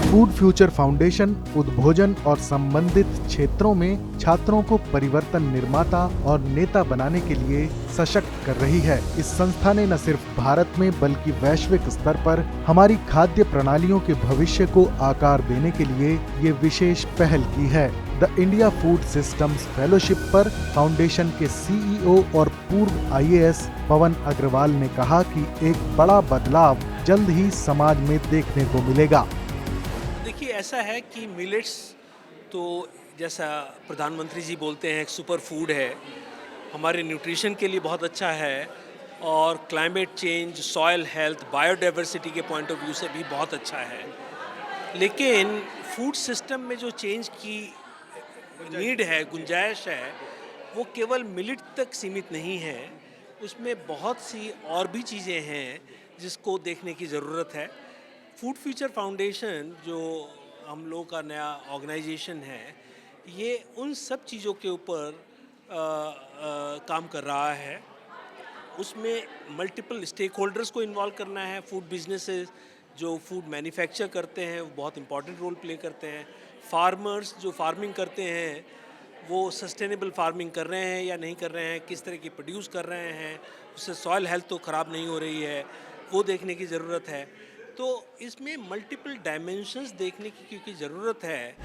Food future foundation उद्भोजन और संबंधित क्षेत्रों में छात्रों को परिवर्तन निर्माता और नेता बनाने के लिए सशक्त कर रही है। इस संस्था ने न सिर्फ भारत में बल्कि वैश्विक स्तर पर हमारी खाद्य प्रणालियों के भविष्य को आकार देने के लिए ये विशेष पहल की है। The India food systems fellowship पर फाउंडेशन के सीईओ और पूर्व आईएएस पवन अग्रवाल ने कहा कि एक बड़ा बदलाव जल्द ही समाज में देखने को मिलेगा। देखिए, ऐसा है कि मिलेट्स तो जैसा प्रधानमंत्री जी बोलते हैं, एक सुपर फूड है, हमारे न्यूट्रिशन के लिए बहुत अच्छा है और climate change, soil health, biodiversity के पॉइंट ऑफ व्यू से भी बहुत अच्छा है। लेकिन फूड सिस्टम में जो चेंज की नीड है, गुंजाइश है, वो केवल मिलेट तक सीमित नहीं है। उसमें बहुत सी और भी चीज़ें हैं जिसको देखने की ज़रूरत है। फूड फ्यूचर फाउंडेशन जो हम लोगों का नया ऑर्गेनाइजेशन है, ये उन सब चीज़ों के ऊपर काम कर रहा है। उसमें मल्टीपल स्टेक होल्डर्स को इन्वॉल्व करना है। फूड बिजनेसेस जो फूड मैन्युफैक्चर करते हैं वो बहुत इंपॉर्टेंट रोल प्ले करते हैं। फार्मर्स जो फार्मिंग करते हैं वो सस्टेनेबल फार्मिंग कर रहे हैं या नहीं कर रहे हैं, किस तरह की प्रोड्यूस कर रहे हैं, उससे सॉइल हेल्थ तो ख़राब नहीं हो रही है, वो देखने की ज़रूरत है। तो इसमें मल्टीपल डायमेंशंस देखने की क्योंकि ज़रूरत है।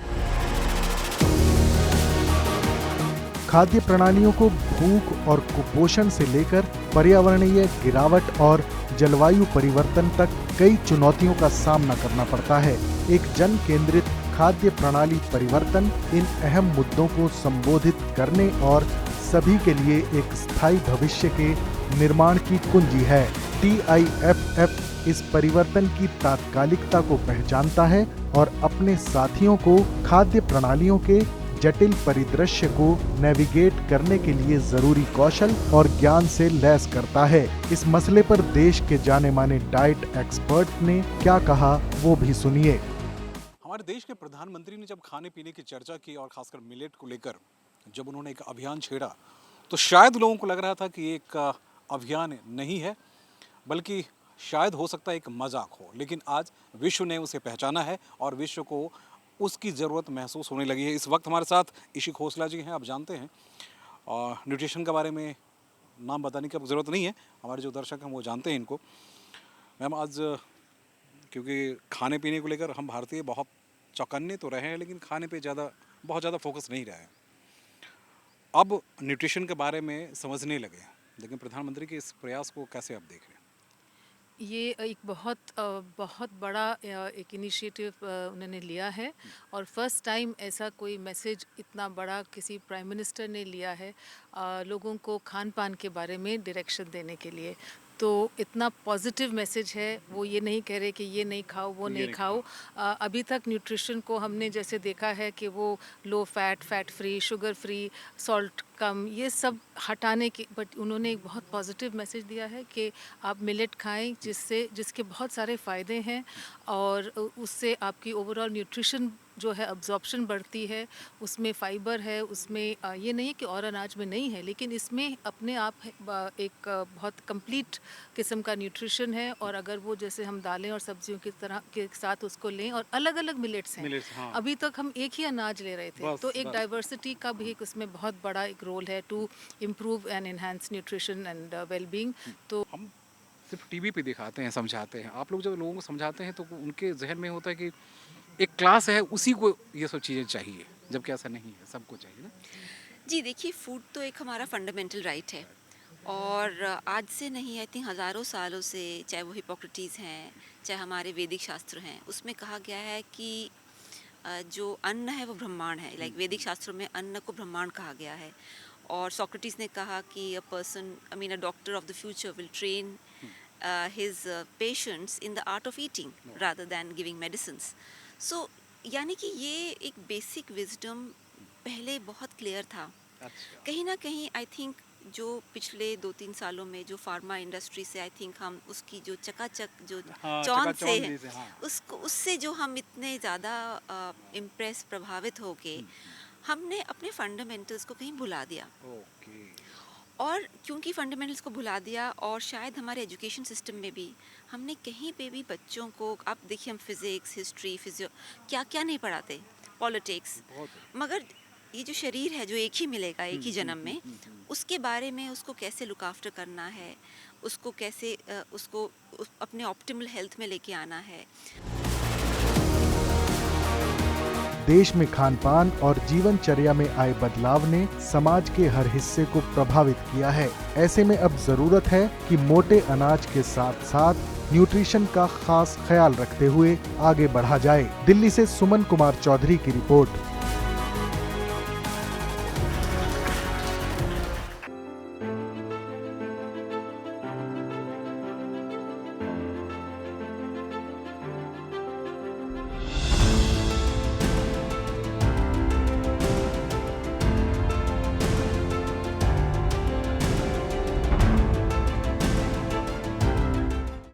खाद्य प्रणालियों को भूख और कुपोषण से लेकर पर्यावरणीय गिरावट और जलवायु परिवर्तन तक कई चुनौतियों का सामना करना पड़ता है। एक जन केंद्रित खाद्य प्रणाली परिवर्तन इन अहम मुद्दों को संबोधित करने और सभी के लिए एक स्थायी भविष्य के निर्माण की कुंजी है। TIFF इस परिवर्तन की तात्कालिकता को पहचानता है और अपने साथियों को खाद्य प्रणालियों के जटिल परिदृश्य को नेविगेट करने के लिए जरूरी कौशल और ज्ञान से लैस करता है। इस मसले पर देश के जाने माने डाइट एक्सपर्ट ने क्या कहा, वो भी सुनिए। हमारे देश के प्रधानमंत्री ने जब खाने पीने की चर्चा की और खासकर मिलेट को लेकर जब उन्होंने एक अभियान छेड़ा, तो शायद लोगों को लग रहा था कि एक अभियान नहीं है, बल्कि शायद हो सकता है एक मजाक हो। लेकिन आज विश्व ने उसे पहचाना है और विश्व को उसकी ज़रूरत महसूस होने लगी है। इस वक्त हमारे साथ ईशी खोसला जी हैं, आप जानते हैं, और न्यूट्रिशन के बारे में नाम बताने की ज़रूरत नहीं है, हमारे जो दर्शक हैं वो जानते हैं इनको। मैम, आज क्योंकि खाने पीने को लेकर हम भारतीय बहुत चौकन्ने तो रहे हैं, लेकिन खाने पे बहुत ज़्यादा फोकस नहीं रहे हैं। अब न्यूट्रिशन के बारे में समझने लगे हैं, लेकिन प्रधानमंत्री के इस प्रयास को कैसे आप देख रहे हैं? ये एक बहुत बड़ा एक इनिशिएटिव उन्होंने लिया है और फर्स्ट टाइम ऐसा कोई मैसेज इतना बड़ा किसी प्राइम मिनिस्टर ने लिया है लोगों को खान पान के बारे में डायरेक्शन देने के लिए। तो इतना पॉजिटिव मैसेज है, वो ये नहीं कह रहे कि ये नहीं खाओ वो नहीं खाओ। अभी तक न्यूट्रिशन को हमने जैसे देखा है कि वो low fat, fat free, sugar free, salt कम, ये सब हटाने की, बट उन्होंने एक बहुत पॉजिटिव मैसेज दिया है कि आप मिलेट खाएं जिसके बहुत सारे फ़ायदे हैं और उससे आपकी ओवरऑल न्यूट्रिशन जो है अब्जॉर्प्शन बढ़ती है, उसमें फ़ाइबर है, उसमें ये नहीं है कि और अनाज में नहीं है, लेकिन इसमें अपने आप एक बहुत कंप्लीट किस्म का न्यूट्रिशन है। और अगर वो जैसे हम दालें और सब्जियों की तरह के साथ उसको लें, और अलग अलग मिलेट्स हैं, हाँ। अभी तक हम एक ही अनाज ले रहे थे, तो एक डाइवर्सिटी का भी एक उसमें बहुत बड़ा एक रोल है to improve and enhance nutrition and wellbeing. तो हम सिर्फ टीवी पे दिखाते हैं, समझाते हैं। आप लोग जब लोगों को समझाते हैं तो उनके जहन में होता है कि एक क्लास है, उसी को ये सब चीज़ें चाहिए, जबकि ऐसा नहीं है, सबको चाहिए ना। जी देखिए, फूड तो एक हमारा फंडामेंटल राइट है और आज से नहीं, आई थिंक हज़ारों सालों से, चाहे वो हिपोक्रेटिस हैं, चाहे हमारे वैदिक शास्त्र हैं, उसमें कहा गया है कि जो अन्न है वो ब्रह्मांड है। लाइक वैदिक शास्त्रों में अन्न को ब्रह्मांड कहा गया है। और सोक्रेटिस ने कहा कि a doctor of the future will train his patients in the art of eating rather than giving medicines. So यानी कि ये एक बेसिक विजडम पहले बहुत क्लियर था। कहीं ना कहीं आई थिंक जो पिछले 2-3 सालों में जो फार्मा इंडस्ट्री से आई थिंक हम उसकी जो चकाचक जो चौंध से है, उसको उससे जो हम इतने ज़्यादा इम्प्रेस प्रभावित हो गए, हमने अपने फंडामेंटल्स को कहीं भुला दिया। और क्योंकि फंडामेंटल्स को भुला दिया, और शायद हमारे एजुकेशन सिस्टम में भी हमने कहीं पे भी बच्चों को, आप देखिए हम फिज़िक्स, हिस्ट्री, फिजियो क्या क्या नहीं पढ़ाते, पॉलिटिक्स, मगर ये जो शरीर है जो एक ही मिलेगा एक ही जन्म में, उसके बारे में उसको कैसे लुक आफ्टर करना है, उसको कैसे अपने ऑप्टिमल हेल्थ में लेके आना है। देश में खान-पान और जीवनचर्या में आए बदलाव ने समाज के हर हिस्से को प्रभावित किया है। ऐसे में अब जरूरत है कि मोटे अनाज के साथ-साथ न्यूट्रिशन का खास ख्याल रखते हुए आगे बढ़ा जाए। दिल्ली से सुमन कुमार चौधरी की रिपोर्ट।